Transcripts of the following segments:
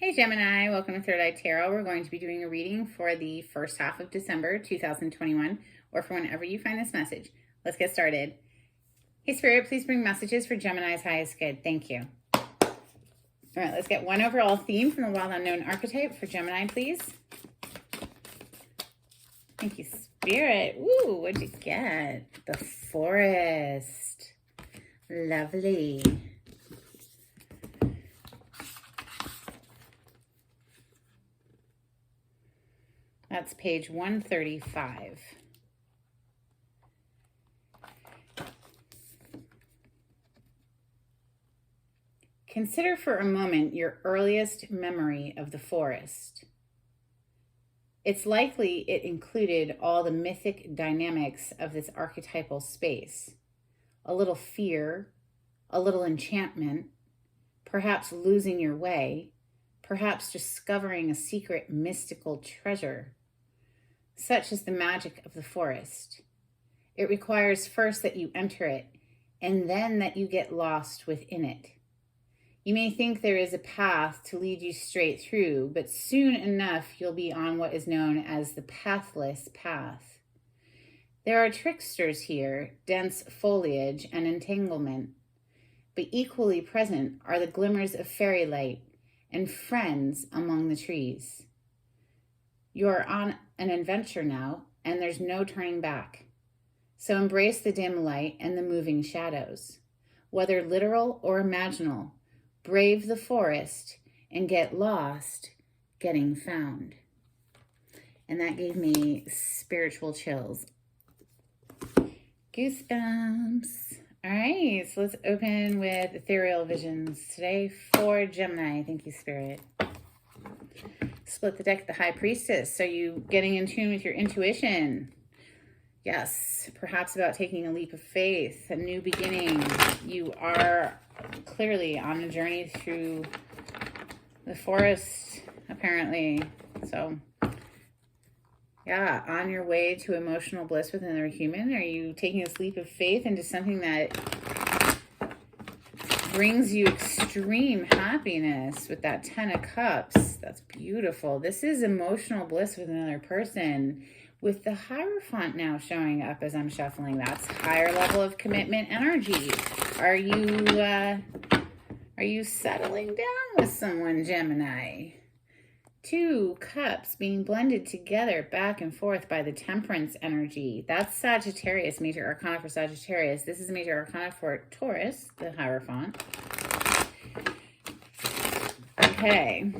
Hey Gemini, welcome to Third Eye Tarot. We're going to be doing a reading for the first half of December 2021, or for whenever you find this message. Let's get started. Hey Spirit, please bring messages for Gemini's highest good. Thank you. All right, let's get one overall theme from the Wild Unknown archetype for Gemini, please. Thank you, Spirit. Ooh, what'd you get? The forest. Lovely. That's page 135. Consider for a moment your earliest memory of the forest. It's likely it included all the mythic dynamics of this archetypal space. A little fear, a little enchantment, perhaps losing your way, perhaps discovering a secret mystical treasure. Such is the magic of the forest. It requires first that you enter it, and then that you get lost within it. You may think there is a path to lead you straight through, but soon enough you'll be on what is known as the pathless path. There are tricksters here, dense foliage and entanglement, but equally present are the glimmers of fairy light and friends among the trees. You are on an adventure now, and there's no turning back. So embrace the dim light and the moving shadows. Whether literal or imaginal, brave the forest and get lost getting found. And that gave me spiritual chills. Goosebumps. All right, so let's open with Ethereal Visions today for Gemini. Thank you, Spirit. Split the deck, the High Priestess. So you getting in tune with your intuition? Yes, perhaps about taking a leap of faith, a new beginning. You are clearly on a journey through the forest, apparently. So, yeah, on your way to emotional bliss with another human. Are you taking this leap of faith into something that brings you extreme happiness with that 10 of Cups? That's beautiful. This is emotional bliss with another person, with the Hierophant now showing up as I'm shuffling. That's higher level of commitment energy. Are you settling down with someone, Gemini? 2 cups being blended together back and forth by the Temperance energy. That's Sagittarius, major arcana for Sagittarius. This is a major arcana for Taurus, the Hierophant. Okay.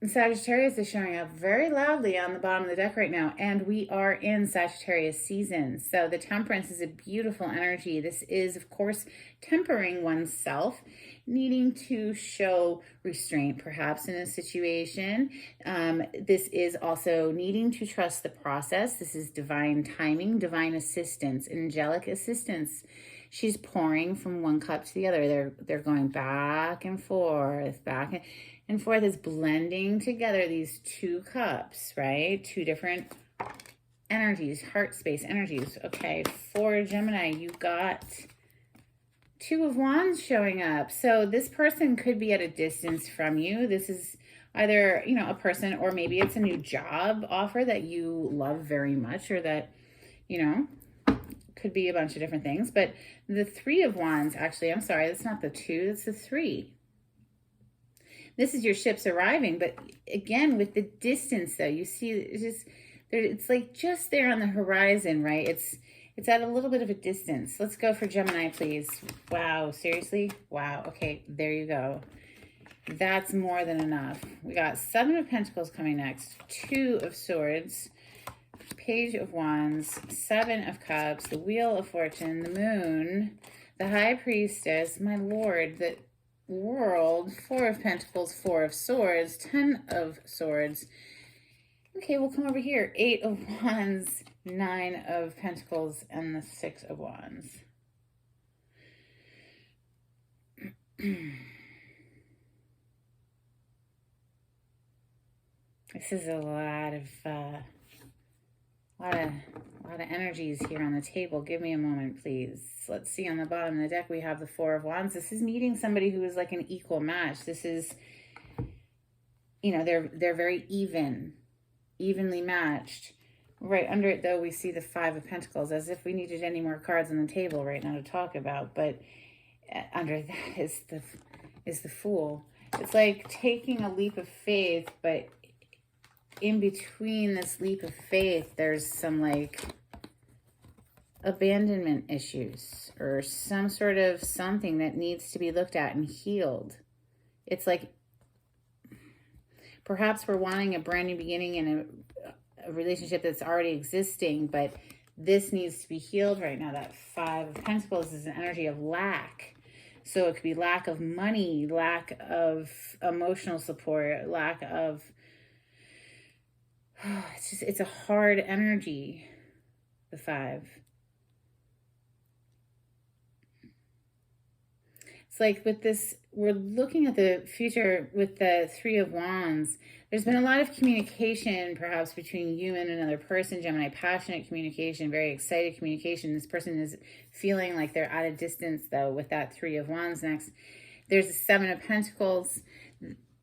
Sagittarius is showing up very loudly on the bottom of the deck right now, and we are in Sagittarius season. So the Temperance is a beautiful energy. This is, of course, tempering oneself, needing to show restraint perhaps in a situation. This is also needing to trust the process. This is divine timing, divine assistance, angelic assistance. She's pouring from one cup to the other. They're going back and forth, back and forth, is blending together these 2 cups, right? 2 different energies, heart space energies. Okay, for Gemini, you got 2 of Wands showing up. So this person could be at a distance from you. This is either, a person, or maybe it's a new job offer that you love very much, or that, could be a bunch of different things. But the 3 of Wands, actually, I'm sorry, that's not the 2, it's the 3. This is your ships arriving, but again, with the distance, though, you see it's like just there on the horizon, right? It's at a little bit of a distance. Let's go for Gemini, please. Wow, seriously? Wow. Okay, there you go. That's more than enough. We got 7 of Pentacles coming next, 2 of Swords, Page of Wands, 7 of Cups, the Wheel of Fortune, the Moon, the High Priestess, my Lord, the World, 4 of Pentacles, 4 of Swords, 10 of Swords. Okay, we'll come over here. 8 of Wands, 9 of Pentacles, and the 6 of Wands. This is a lot of energies here on the table. Give me a moment, please. Let's see, on the bottom of the deck, we have the 4 of Wands. This is meeting somebody who is like an equal match. This is you know, they're very evenly matched. Right under it, though, we see the Five of Pentacles, as if we needed any more cards on the table right now to talk about. But under that is the Fool. It's like taking a leap of faith, but in between this leap of faith, there's some like abandonment issues or some sort of something that needs to be looked at and healed. It's like perhaps we're wanting a brand new beginning in a relationship that's already existing, but this needs to be healed right now. That Five of Pentacles is an energy of lack. So it could be lack of money, lack of emotional support, lack of, it's a hard energy, the Five. It's like with this, we're looking at the future with the Three of Wands. There's been a lot of communication, perhaps between you and another person, Gemini, passionate communication, very excited communication. This person is feeling like they're at a distance, though, with that Three of Wands next. There's the Seven of Pentacles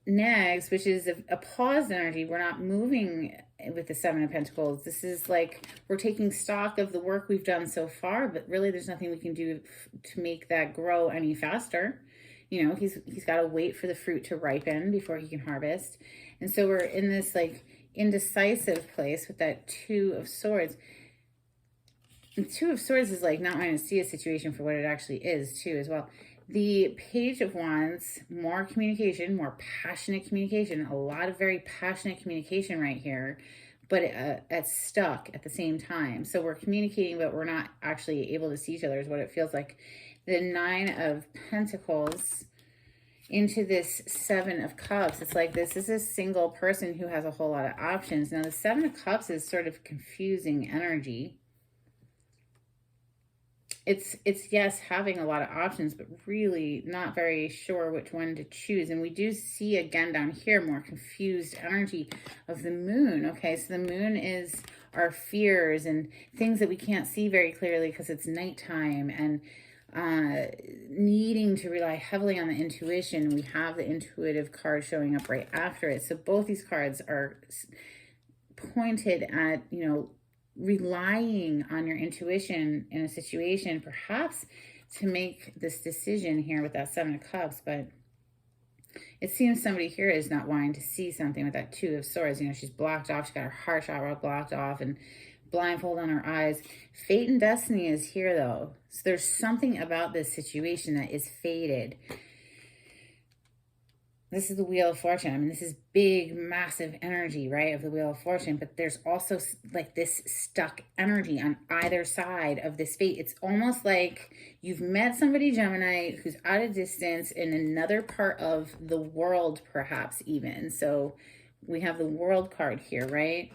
next, which is a pause energy. We're not moving with the Seven of Pentacles. This is like we're taking stock of the work we've done so far, but really there's nothing we can do to make that grow any faster. You know, he's got to wait for the fruit to ripen before he can harvest. And so we're in this like indecisive place with that Two of Swords. The Two of Swords is like not wanting to see a situation for what it actually is too as well. The Page of Wands, more communication, more passionate communication, a lot of very passionate communication right here, but it's stuck at the same time. So we're communicating, but we're not actually able to see each other is what it feels like. The Nine of Pentacles into this Seven of Cups. It's like this is a single person who has a whole lot of options. Now the Seven of Cups is sort of confusing energy. It's yes, having a lot of options, but really not very sure which one to choose. And we do see again down here more confused energy of the Moon. Okay, so the Moon is our fears and things that we can't see very clearly because it's nighttime, and needing to rely heavily on the intuition. We have the intuitive card showing up right after it. So both these cards are pointed at, you know, relying on your intuition in a situation, perhaps to make this decision here with that Seven of Cups. But it seems somebody here is not wanting to see something with that Two of Swords. You know, she's blocked off. She's got her heart chakra blocked off and blindfold on her eyes. Fate and destiny is here, though. So there's something about this situation that is fated. This is the Wheel of Fortune. I mean, this is big, massive energy, right, of the Wheel of Fortune. But there's also like this stuck energy on either side of this fate. It's almost like you've met somebody, Gemini, who's at a distance in another part of the world, perhaps even. So we have the World card here, right?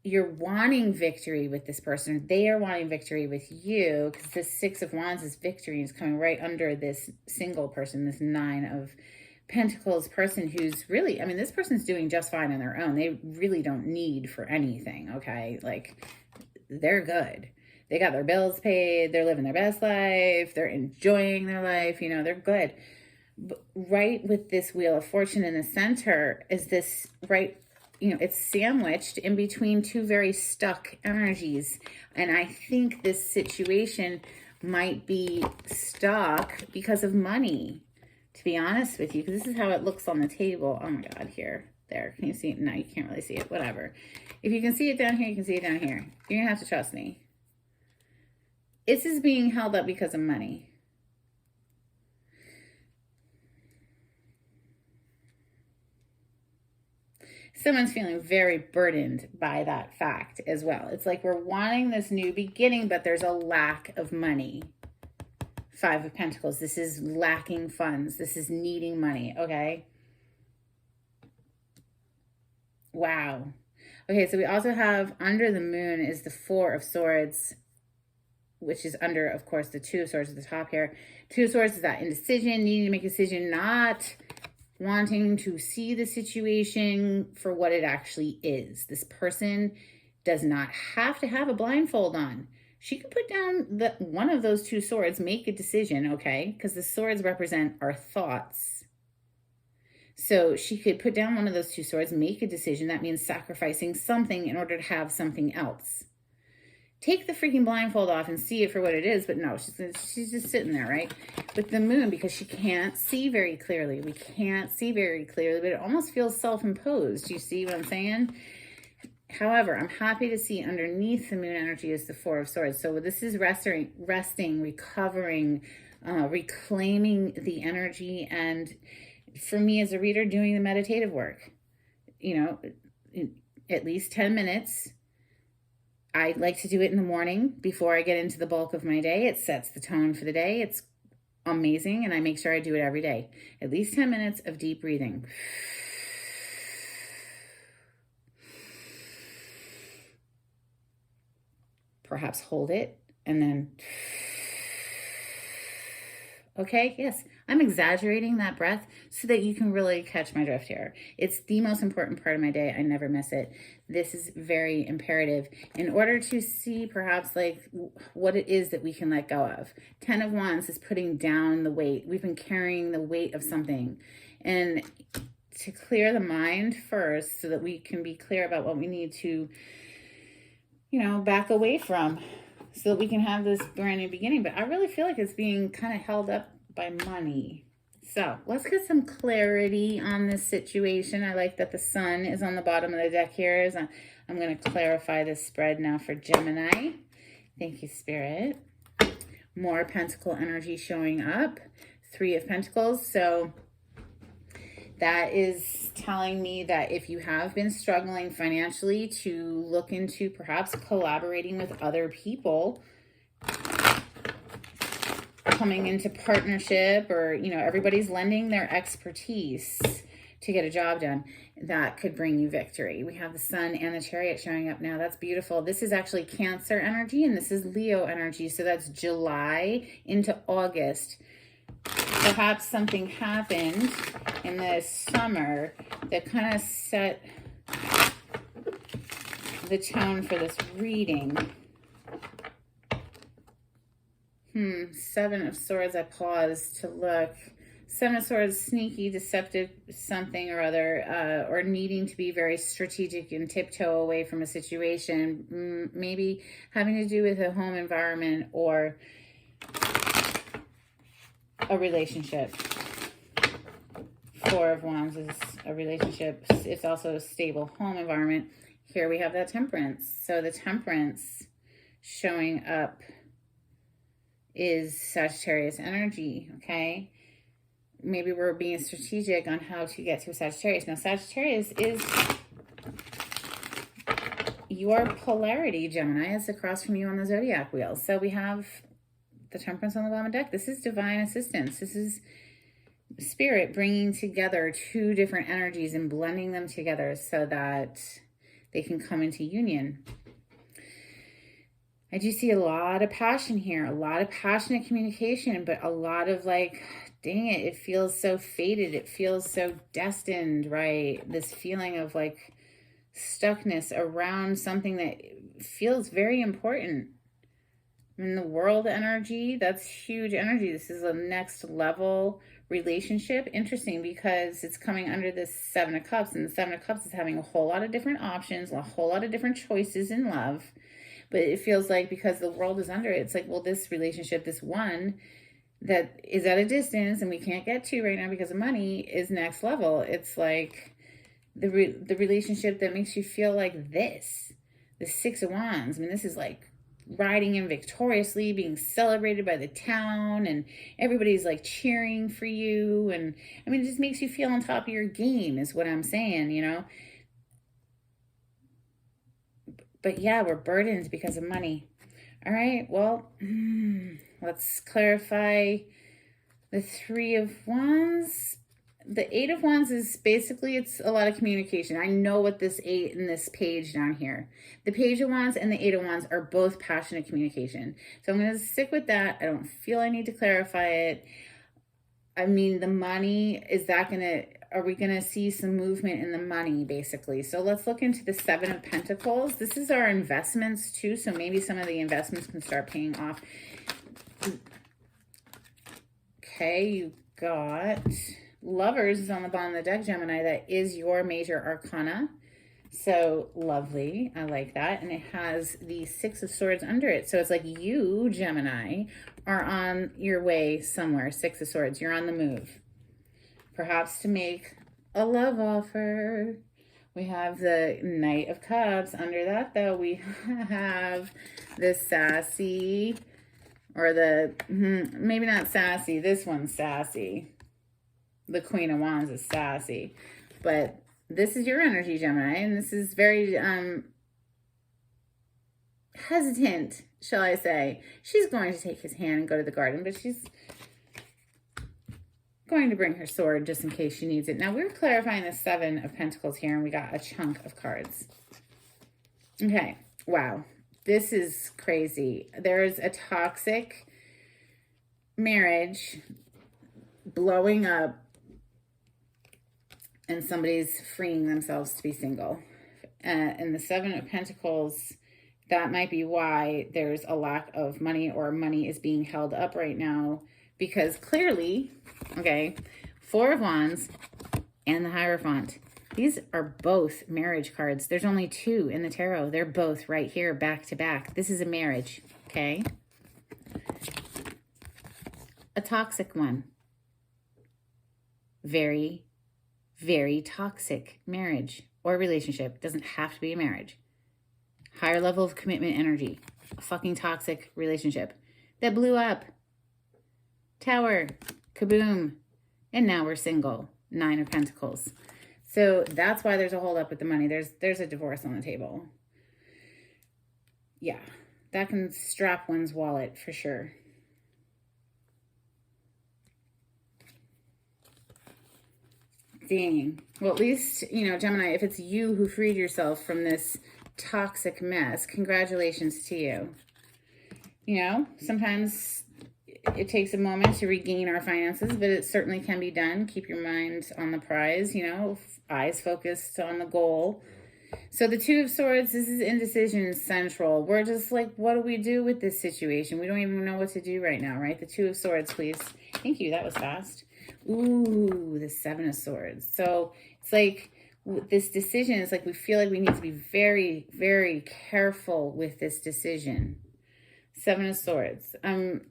You're wanting victory with this person. They are wanting victory with you because the Six of Wands is victory. Is coming right under this single person, this Nine of Pentacles person who's really, I mean, this person's doing just fine on their own. They really don't need for anything, okay? Like, they're good. They got their bills paid. They're living their best life. They're enjoying their life. You know, they're good. But right with this Wheel of Fortune in the center is this, right, you know, it's sandwiched in between two very stuck energies. And I think this situation might be stuck because of money, to be honest with you, because this is how it looks on the table. Oh my God, here, there. Can you see it? No, you can't really see it. Whatever. If you can see it down here, you can see it down here. You're going to have to trust me. This is being held up because of money. Someone's feeling very burdened by that fact as well. It's like we're wanting this new beginning, but there's a lack of money. Five of Pentacles. This is lacking funds. This is needing money, okay? Wow. Okay, so we also have under the Moon is the Four of Swords, which is under, of course, the Two of Swords at the top here. Two of Swords is that indecision, needing to make a decision, not wanting to see the situation for what it actually is. This person does not have to have a blindfold on. She can put down one of those two swords, make a decision, okay? Because the swords represent our thoughts. So she could put down one of those two swords, make a decision. That means sacrificing something in order to have something else. Take the freaking blindfold off and see it for what it is. But no, she's just sitting there, right? With the moon, because she can't see very clearly. We can't see very clearly, but it almost feels self-imposed. You see what I'm saying? However, I'm happy to see underneath the moon energy is the Four of Swords. So this is resting, recovering, reclaiming the energy. And for me as a reader, doing the meditative work, you know, at least 10 minutes. I like to do it in the morning before I get into the bulk of my day. It sets the tone for the day. It's amazing. And I make sure I do it every day. At least 10 minutes of deep breathing. Perhaps hold it and then, okay, yes, I'm exaggerating that breath so that you can really catch my drift here. It's the most important part of my day. I never miss it. This is very imperative in order to see perhaps like what it is that we can let go of. 10 of Wands is putting down the weight. We've been carrying the weight of something, and to clear the mind first so that we can be clear about what we need to, you know, back away from so that we can have this brand new beginning. But I really feel like it's being kind of held up by money. So let's get some clarity on this situation. I like that the sun is on the bottom of the deck here. I'm going to clarify this spread now for Gemini. Thank you, Spirit. More Pentacle energy showing up. 3 of Pentacles. So that is telling me that if you have been struggling financially, to look into perhaps collaborating with other people, coming into partnership, or, you know, everybody's lending their expertise to get a job done. That could bring you victory. We have the Sun and the Chariot showing up now. That's beautiful. This is actually Cancer energy, and this is Leo energy. So that's July into August. Perhaps something happened in the summer that kind of set the tone for this reading. 7 of Swords, I paused to look. 7 of Swords, sneaky, deceptive, something or other, or needing to be very strategic and tiptoe away from a situation. Maybe having to do with a home environment or a relationship. 4 of Wands is a relationship. It's also a stable home environment. Here we have that Temperance. So the Temperance showing up is Sagittarius energy, okay? Maybe we're being strategic on how to get to a Sagittarius. Now, Sagittarius is your polarity, Gemini. It's across from you on the zodiac wheel. So we have the Temperance on the bottom of the deck. This is divine assistance. This is Spirit bringing together 2 different energies and blending them together so that they can come into union. I do see a lot of passion here, a lot of passionate communication, but a lot of like, dang it, it feels so fated. It feels so destined, right? This feeling of like stuckness around something that feels very important. In the world energy, that's huge energy. This is a next level relationship. Interesting, because it's coming under this 7 of Cups, and the 7 of Cups is having a whole lot of different options, a whole lot of different choices in love. But it feels like because the world is under it, it's like, well, this relationship, this one that is at a distance and we can't get to right now because of money, is next level. It's like the relationship that makes you feel like this. The 6 of Wands. I mean, this is like riding in victoriously, being celebrated by the town, and everybody's like cheering for you. And I mean, it just makes you feel on top of your game is what I'm saying, you know. But yeah, we're burdened because of money. All right, well, let's clarify the 3 of Wands. The 8 of Wands is basically, it's a lot of communication. I know what this 8 in this page down here. The Page of Wands and the 8 of Wands are both passionate communication. So I'm going to stick with that. I don't feel I need to clarify it. I mean, the money, is that going to, are we going to see some movement in the money, basically? So let's look into the 7 of Pentacles. This is our investments, too, so maybe some of the investments can start paying off. Okay, you got Lovers is on the bottom of the deck, Gemini. That is your major arcana. So lovely. I like that. And it has the Six of Swords under it. So it's like you, Gemini, are on your way somewhere. Six of Swords. You're on the move. Perhaps to make a love offer. We have the Knight of Cups. Under that, though, we have the sassy, or the, maybe not sassy. This one's sassy. The Queen of Wands is sassy. But this is your energy, Gemini, and this is very hesitant, shall I say. She's going to take his hand and go to the garden, but she's going to bring her sword just in case she needs it. Now, we're clarifying the Seven of Pentacles here, and we got a chunk of cards. Okay, wow. This is crazy. There's a toxic marriage blowing up, and somebody's freeing themselves to be single. And the Seven of Pentacles, that might be why there's a lack of money, or money is being held up right now. Because clearly, okay, Four of Wands and the Hierophant, these are both marriage cards. There's only two in the tarot. They're both right here, back to back. This is a marriage, okay? A toxic one. Very, very toxic marriage or relationship. It doesn't have to be a marriage. Higher level of commitment energy. A fucking toxic relationship that blew up. Tower, kaboom, and now we're single. Nine of Pentacles. So that's why there's a hold up with the money. There's a divorce on the table. Yeah, that can strap one's wallet for sure. Dang. Well, at least, you know, Gemini, if it's you who freed yourself from this toxic mess, congratulations to you. You know, sometimes it takes a moment to regain our finances, but it certainly can be done. Keep your mind on the prize, you know, eyes focused on the goal. So the Two of Swords, this is indecision central. We're just like, what do we do with this situation? We don't even know what to do right now, right? The Two of Swords, please. Thank you. That was fast. Ooh, the Seven of Swords. So it's like this decision is like we feel like we need to be very, very careful with this decision. Seven of Swords. I'm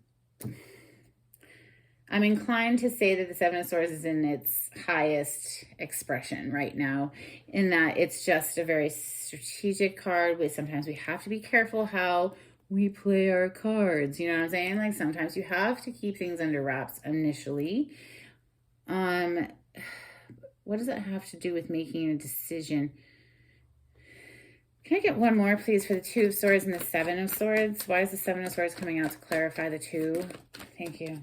inclined to say that the Seven of Swords is in its highest expression right now, in that it's just a very strategic card. Sometimes we have to be careful how we play our cards. You know what I'm saying? Like sometimes you have to keep things under wraps initially. What does that have to do with making a decision? Can I get one more, please, for the Two of Swords and the Seven of Swords? Why is the Seven of Swords coming out to clarify the two? Thank you.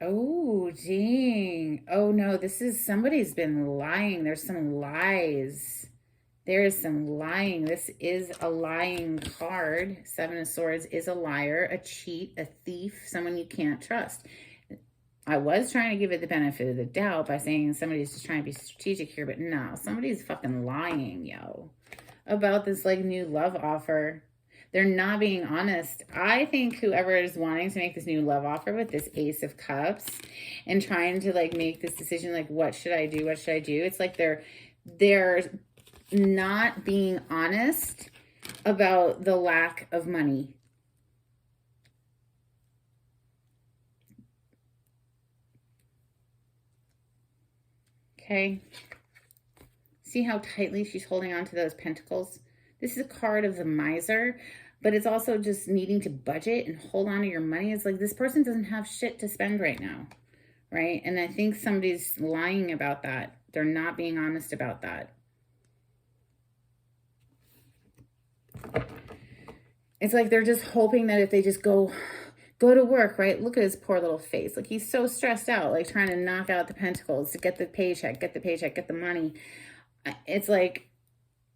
Oh, dang. Oh, no, this is, somebody's been lying. There's some lies. There is some lying. This is a lying card. Seven of Swords is a liar, a cheat, a thief, someone you can't trust. I was trying to give it the benefit of the doubt by saying somebody's just trying to be strategic here, but no, somebody's fucking lying, yo, about this like new love offer. They're not being honest. I think whoever is wanting to make this new love offer with this Ace of Cups and trying to like make this decision, like, what should I do? What should I do? It's like they're not being honest about the lack of money. Okay. See how tightly she's holding on to those pentacles? This is a card of the miser, but it's also just needing to budget and hold on to your money. It's like this person doesn't have shit to spend right now, right? And I think somebody's lying about that. They're not being honest about that. It's like they're just hoping that if they just go to work, right? Look at his poor little face. Like he's so stressed out, like trying to knock out the pentacles to get the paycheck, get the money. It's like,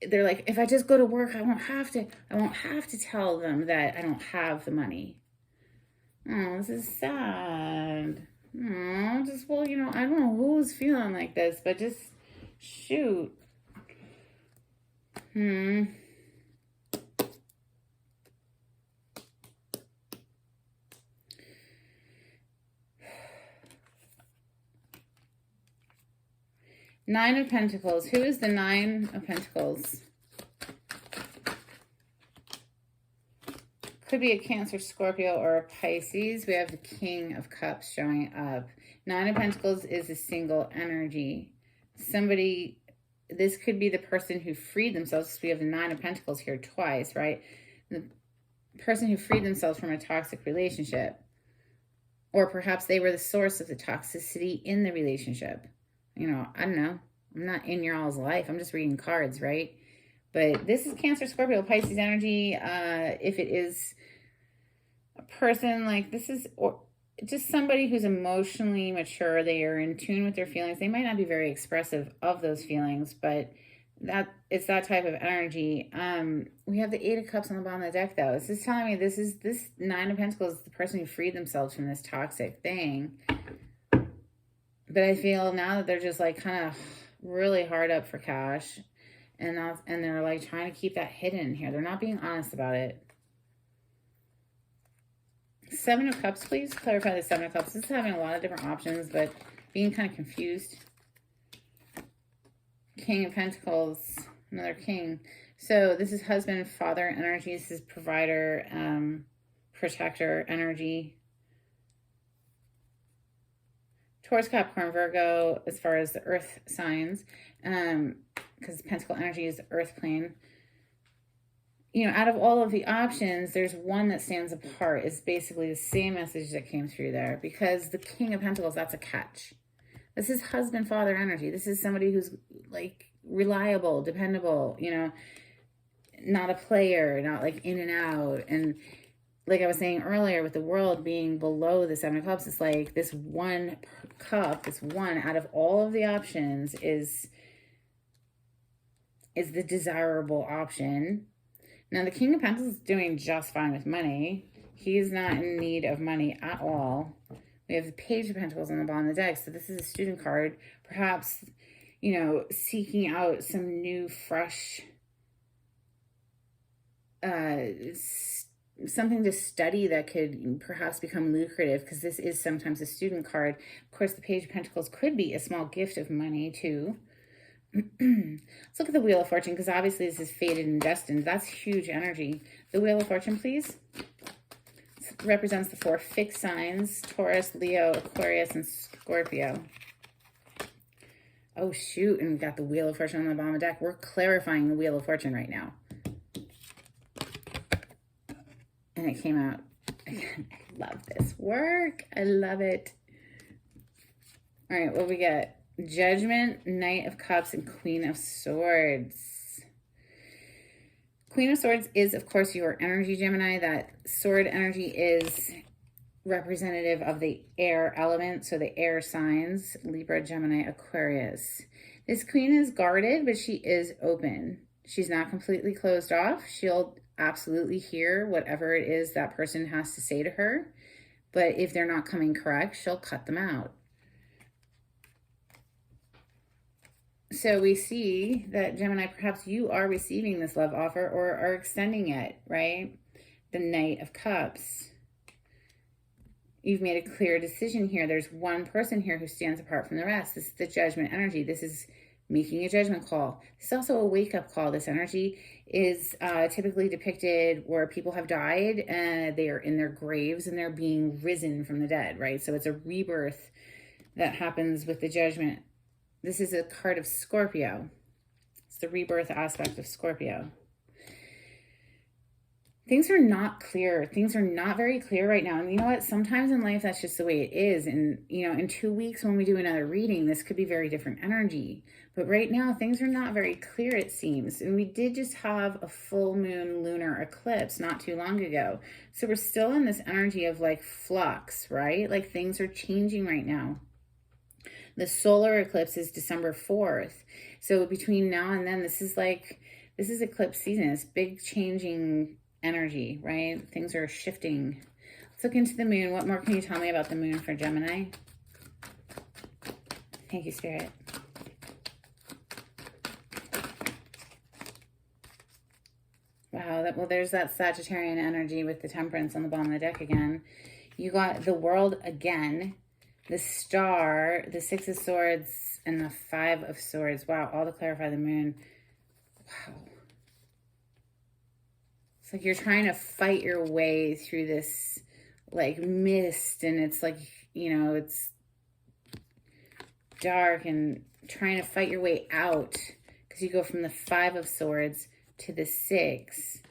they're like, if I just go to work, I won't have to tell them that I don't have the money. Oh, this is sad. Oh, just, well, you know, I don't know who's feeling like this, but just shoot. Nine of Pentacles. Who is the Nine of Pentacles? Could be a Cancer, Scorpio, or a Pisces. We have the King of Cups showing up. Nine of Pentacles is a single energy. Somebody, this could be the person who freed themselves. We have the Nine of Pentacles here twice, right? The person who freed themselves from a toxic relationship. Or perhaps they were the source of the toxicity in the relationship. You know, I don't know. I'm not in your all's life. I'm just reading cards, right? But this is Cancer, Scorpio, Pisces energy. If it is a person, like this is or just somebody who's emotionally mature, they are in tune with their feelings. They might not be very expressive of those feelings, but it's that type of energy. We have the Eight of Cups on the bottom of the deck, though. This is telling me this Nine of Pentacles is the person who freed themselves from this toxic thing. But I feel now that they're just like kind of really hard up for cash. And they're like trying to keep that hidden here. They're not being honest about it. Seven of Cups, please clarify the Seven of Cups. This is having a lot of different options, but being kind of confused. King of Pentacles, another king. So this is husband, father energy. This is provider, protector energy. Taurus, Capricorn, Virgo, as far as the earth signs. Because Pentacle energy is the earth plane. You know, out of all of the options, there's one that stands apart. It's basically the same message that came through there. Because the King of Pentacles, that's a catch. This is husband, father energy. This is somebody who's like reliable, dependable, you know, not a player, not like in and out. And like I was saying earlier, with the world being below the Seven of Cups, it's like this one cup, this one out of all of the options is the desirable option. Now, the King of Pentacles is doing just fine with money. He's not in need of money at all. We have the Page of Pentacles on the bottom of the deck. So this is a student card. Perhaps, you know, seeking out some new, fresh, something to study that could perhaps become lucrative, because this is sometimes a student card. Of course, the Page of Pentacles could be a small gift of money too. Let's look at the Wheel of Fortune, because obviously this is fated and destined. That's huge energy. The Wheel of Fortune, please. It represents the four fixed signs: Taurus, Leo, Aquarius, and Scorpio. Oh, shoot. And we've got the Wheel of Fortune on the bottom of the deck. We're clarifying the Wheel of Fortune right now. And it came out. I love this work. I love it. All right, what we get? Judgment, Knight of Cups, and Queen of Swords. Queen of Swords is, of course, your energy, Gemini. That sword energy is representative of the air element, so the air signs, Libra, Gemini, Aquarius. This queen is guarded, but she is open. She's not completely closed off. She'll absolutely hear whatever it is that person has to say to her. But if they're not coming correct, she'll cut them out. So we see that, Gemini, perhaps you are receiving this love offer or are extending it, right? The Knight of Cups. You've made a clear decision here. There's one person here who stands apart from the rest. This is the Judgment energy. This is making a judgment call. This is also a wake-up call. This energy is typically depicted where people have died and they are in their graves and they're being risen from the dead, right? So it's a rebirth that happens with the Judgment. This is a card of Scorpio. It's the rebirth aspect of Scorpio. Things are not clear. Things are not very clear right now. And you know what? Sometimes in life, that's just the way it is. And, you know, in 2 weeks when we do another reading, this could be very different energy. But right now, things are not very clear, it seems. And we did just have a full moon lunar eclipse not too long ago. So we're still in this energy of like flux, right? Like things are changing right now. The solar eclipse is December 4th. So between now and then, this is eclipse season. It's big changing energy, right? Things are shifting. Let's look into the moon. What more can you tell me about the moon for Gemini? Thank you, Spirit. Wow, well, there's that Sagittarian energy with the Temperance on the bottom of the deck again. You got the World again. the Star, the Six of Swords, and the Five of Swords. Wow, all to clarify the Moon. Wow. It's like you're trying to fight your way through this like mist, and it's like, you know, it's dark, and trying to fight your way out, because you go from the Five of Swords to the Six.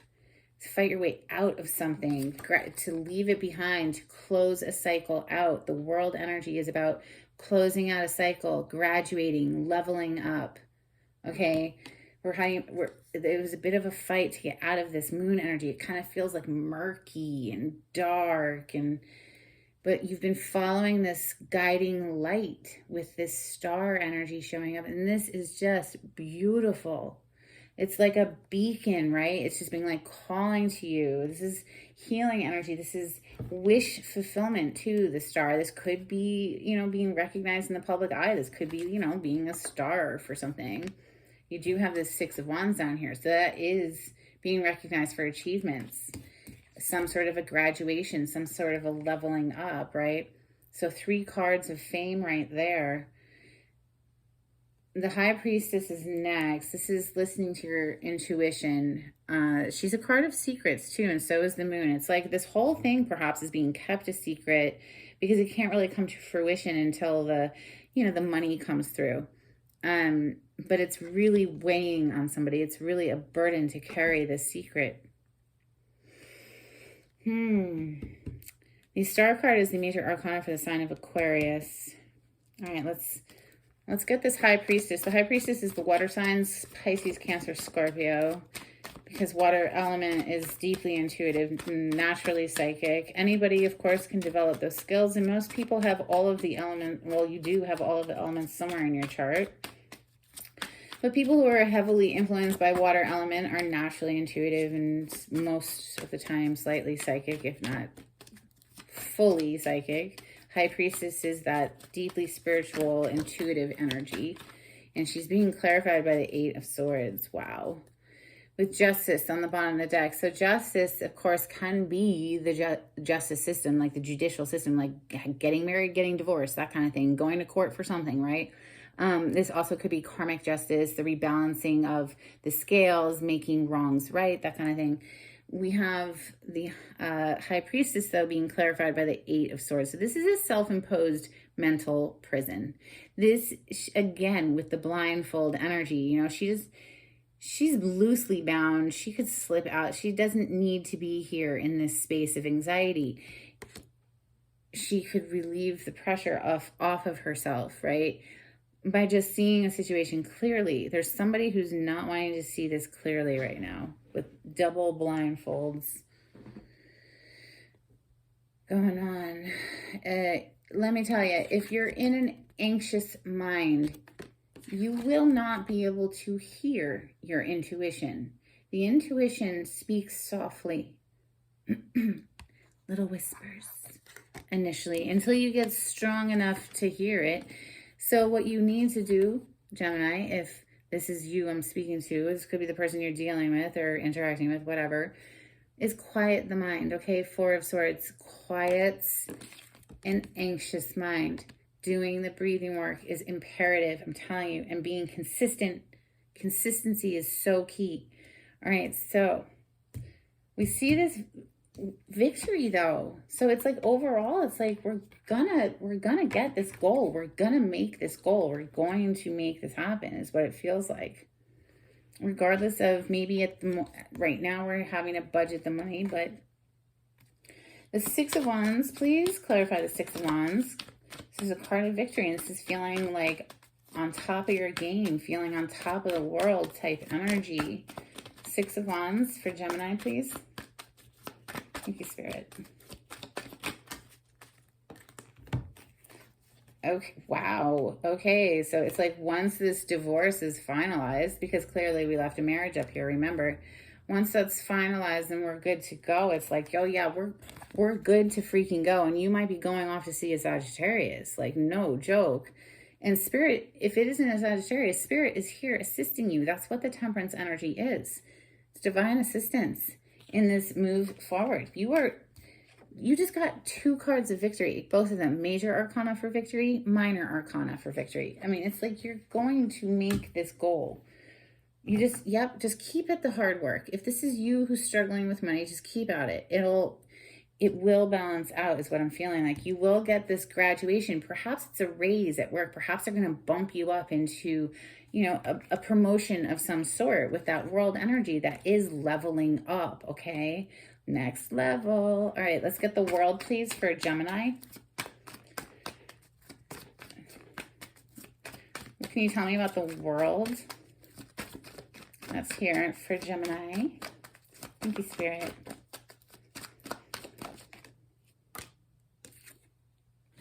To fight your way out of something, to leave it behind, to close a cycle out. The world energy is about closing out a cycle, graduating, leveling up. Okay, it was a bit of a fight to get out of this Moon energy. It kind of feels like murky and dark, but you've been following this guiding light with this Star energy showing up, and this is just beautiful. It's like a beacon, right? It's just being like calling to you. This is healing energy. This is wish fulfillment too, the Star. This could be, you know, being recognized in the public eye. This could be, you know, being a star for something. You do have this Six of Wands down here. So that is being recognized for achievements. Some sort of a graduation, some sort of a leveling up, right? So 3 cards of fame right there. The High Priestess is next. This is listening to your intuition. She's a card of secrets too, and so is the Moon. It's like this whole thing perhaps is being kept a secret because it can't really come to fruition until the, you know, the money comes through. But it's really weighing on somebody. It's really a burden to carry this secret. The Star card is the major arcana for the sign of Aquarius. All right, let's get this High Priestess. The High Priestess is the water signs, Pisces, Cancer, Scorpio, because water element is deeply intuitive, naturally psychic. Anybody, of course, can develop those skills, and most people have all of the elements. Well, you do have all of the elements somewhere in your chart. But people who are heavily influenced by water element are naturally intuitive and most of the time slightly psychic, if not fully psychic. High Priestess is that deeply spiritual, intuitive energy. And she's being clarified by the Eight of Swords. Wow. With Justice on the bottom of the deck. So Justice, of course, can be the justice system, like the judicial system, like getting married, getting divorced, that kind of thing. Going to court for something, right? This also could be karmic justice, the rebalancing of the scales, making wrongs right, that kind of thing. We have the High Priestess, though, being clarified by the Eight of Swords. So this is a self-imposed mental prison. This, again, with the blindfold energy, you know, she's loosely bound. She could slip out. She doesn't need to be here in this space of anxiety. She could relieve the pressure off of herself, right? By just seeing a situation clearly. There's somebody who's not wanting to see this clearly right now with double blindfolds going on. Let me tell you, if you're in an anxious mind, you will not be able to hear your intuition. The intuition speaks softly, little whispers initially, until you get strong enough to hear it. So what you need to do, Gemini, if this is you I'm speaking to, this could be the person you're dealing with or interacting with, whatever, is quiet the mind, okay? Four of Swords quiets an anxious mind. Doing the breathing work is imperative, I'm telling you, and being consistent. Consistency is so key. All right, so we see this victory though. So it's like overall, it's like we're gonna get this goal. We're gonna make this goal. We're going to make this happen is what it feels like. Regardless of maybe right now we're having to budget the money, but the Six of Wands, please clarify the Six of Wands. This is a card of victory, and this is feeling like on top of your game, feeling on top of the world type energy. Six of Wands for Gemini, please. Thank you, Spirit. Okay, wow. Okay, so it's like once this divorce is finalized, because clearly we left a marriage up here, remember, once that's finalized and we're good to go, it's like, oh yeah, we're good to freaking go. And you might be going off to see a Sagittarius, like no joke. And Spirit, if it isn't a Sagittarius, Spirit is here assisting you. That's what the Temperance energy is. It's divine assistance in this move forward. you just got 2 cards of victory, both of them. Major arcana for victory, minor arcana for victory. I mean, it's like you're going to make this goal. You just, yep, just keep at the hard work. If this is you who's struggling with money, just keep at it. It will balance out is what I'm feeling like. You will get this graduation. Perhaps it's a raise at work. Perhaps they're going to bump you up into, you know, a promotion of some sort with that world energy that is leveling up, okay? Next level. All right, let's get the world, please, for Gemini. Can you tell me about the world? Let's hear it for Gemini. Thank you, Spirit.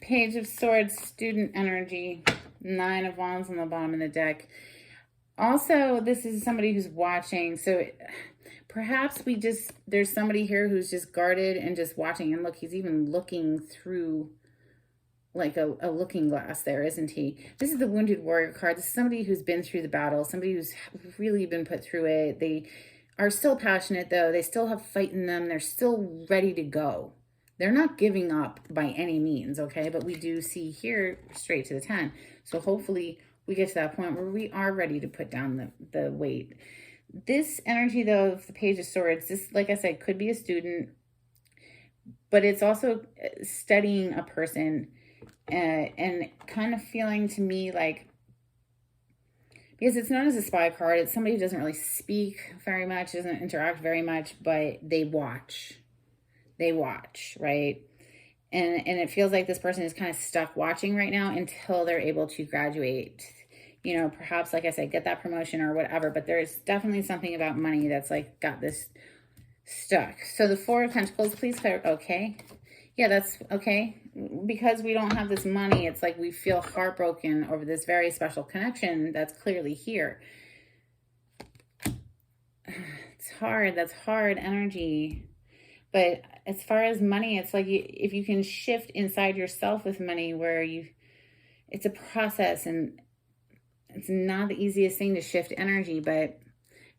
Page of Swords, student energy. 9 of Wands on the bottom of the deck. Also, this is somebody who's watching. So perhaps there's somebody here who's just guarded and just watching. And look, he's even looking through like a looking glass there, isn't he? This is the Wounded Warrior card. This is somebody who's been through the battle, somebody who's really been put through it. They are still passionate, though. They still have fight in them. They're still ready to go. They're not giving up by any means, okay? But we do see here straight to the 10. So hopefully we get to that point where we are ready to put down the weight. This energy, though, of the Page of Swords, this, like I said, could be a student, but it's also studying a person and kind of feeling to me like, because it's known as a spy card, it's somebody who doesn't really speak very much, doesn't interact very much, but they watch. They watch, right? And it feels like this person is kind of stuck watching right now until they're able to graduate. You know, perhaps, like I said, get that promotion or whatever, but there's definitely something about money that's like got this stuck. So the 4 of Pentacles, please clarify. Okay. Yeah, that's okay. Because we don't have this money, it's like we feel heartbroken over this very special connection that's clearly here. It's hard. That's hard energy. But as far as money, it's like if you can shift inside yourself with money where it's a process and it's not the easiest thing to shift energy, but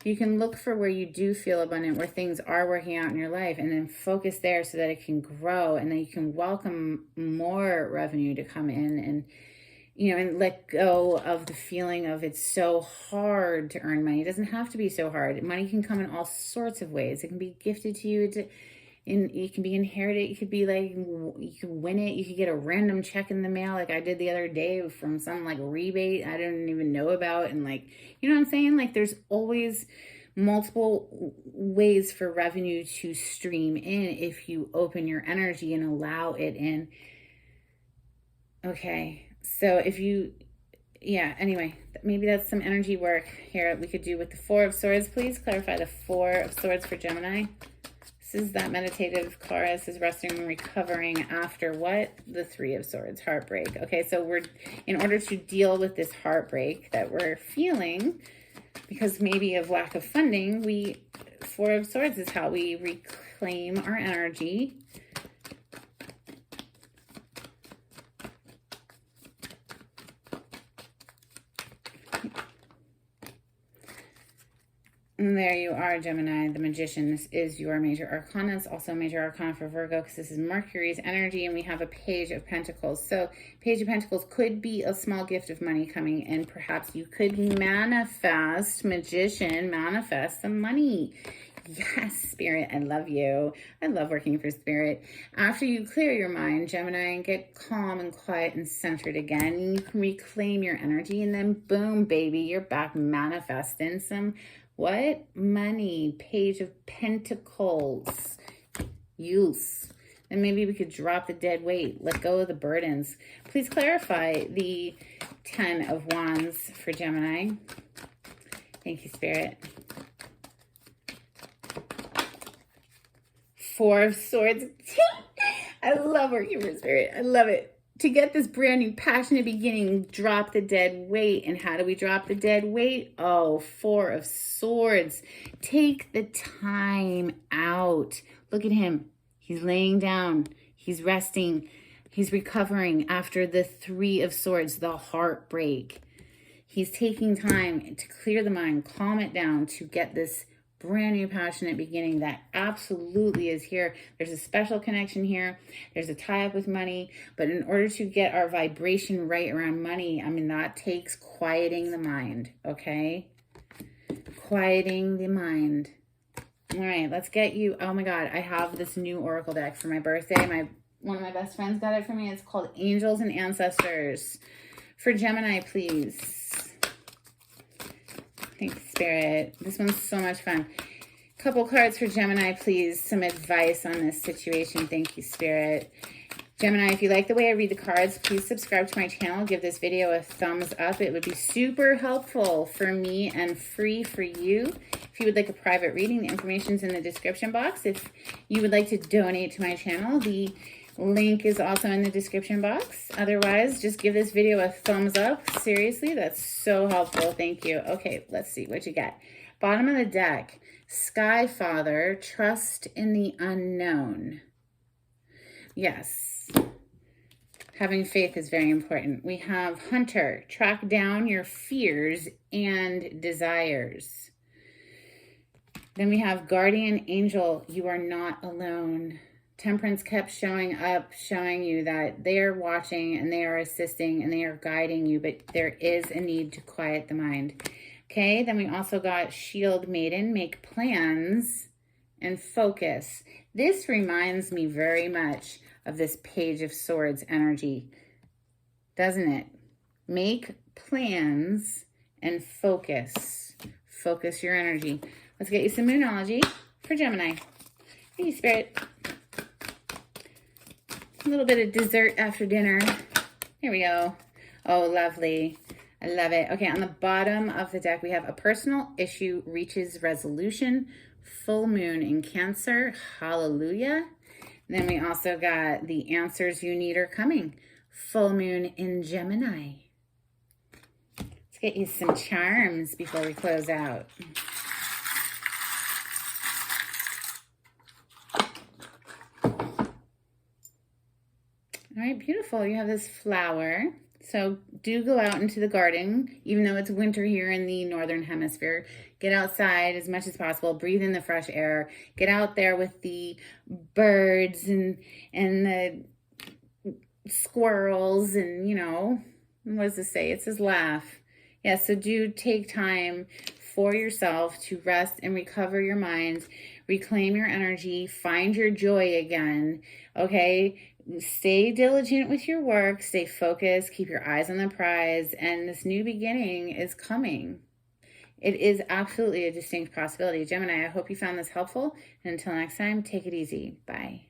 you can look for where you do feel abundant, where things are working out in your life, and then focus there so that it can grow, and then you can welcome more revenue to come in, and you know, and let go of the feeling of it's so hard to earn money. It doesn't have to be so hard. Money can come in all sorts of ways. It can be gifted to you. It can be inherited. It could be like, you can win it. You could get a random check in the mail like I did the other day from some like rebate I didn't even know about. And like, you know what I'm saying? Like there's always multiple ways for revenue to stream in if you open your energy and allow it in. Okay. So if you, yeah, anyway, maybe that's some energy work here we could do with the 4 of Swords. Please clarify the 4 of Swords for Gemini. This is that meditative card. This is resting and recovering after what? The 3 of Swords, heartbreak. Okay, so in order to deal with this heartbreak that we're feeling, because maybe of lack of funding, 4 of Swords is how we reclaim our energy. And there you are, Gemini, the Magician. This is your major arcana. It's also a major arcana for Virgo because this is Mercury's energy, and we have a Page of Pentacles. So Page of Pentacles could be a small gift of money coming in. Perhaps you could manifest, Magician, manifest some money. Yes, Spirit, I love you. I love working for Spirit. After you clear your mind, Gemini, and get calm and quiet and centered again, you can reclaim your energy, and then boom, baby, you're back manifesting some what? Money. Page of Pentacles. Use. And maybe we could drop the dead weight. Let go of the burdens. Please clarify the 10 of Wands for Gemini. Thank you, Spirit. 4 of Swords. I love working for Spirit. I love it. To get this brand new passionate beginning, drop the dead weight. And how do we drop the dead weight? Oh, 4 of Swords. Take the time out. Look at him. He's laying down. He's resting. He's recovering after the 3 of Swords, the heartbreak. He's taking time to clear the mind, calm it down, to get this brand new passionate beginning that absolutely is here. There's a special connection here. There's a tie-up with money. But in order to get our vibration right around money, I mean, that takes quieting the mind, okay? Quieting the mind. All right, let's get you. Oh my God, I have this new oracle deck for my birthday. One of my best friends got it for me. It's called Angels and Ancestors. For Gemini, please. Thanks, Spirit. This one's so much fun. Couple cards for Gemini, please. Some advice on this situation. Thank you, Spirit. Gemini, if you like the way I read the cards, please subscribe to my channel. Give this video a thumbs up. It would be super helpful for me and free for you. If you would like a private reading, the information's in the description box. If you would like to donate to my channel, the link is also in the description box. Otherwise, just give this video a thumbs up. Seriously, that's so helpful. Thank you. Okay, let's see what you got. Bottom of the deck, Sky Father, trust in the unknown. Yes, having faith is very important. We have Hunter, track down your fears and desires. Then we have Guardian Angel, you are not alone. Temperance kept showing up, showing you that they are watching and they are assisting and they are guiding you, but there is a need to quiet the mind. Okay, then we also got Shield Maiden, make plans and focus. This reminds me very much of this Page of Swords energy, doesn't it? Make plans and focus. Focus your energy. Let's get you some Moonology for Gemini. Hey, Spirit. A little bit of dessert after dinner. Here we go. Oh, lovely. I love it. Okay, on the bottom of the deck, we have a personal issue reaches resolution. Full moon in Cancer. Hallelujah. Then we also got the answers you need are coming. Full moon in Gemini. Let's get you some charms before we close out. All right, beautiful. You have this flower. So do go out into the garden, even though it's winter here in the Northern Hemisphere. Get outside as much as possible. Breathe in the fresh air. Get out there with the birds and the squirrels and, you know, what does this say? It says laugh. Yeah, so do take time for yourself to rest and recover your mind. Reclaim your energy. Find your joy again, okay? Stay diligent with your work, stay focused, keep your eyes on the prize, and this new beginning is coming. It is absolutely a distinct possibility. Gemini, I hope you found this helpful, and until next time, take it easy. Bye.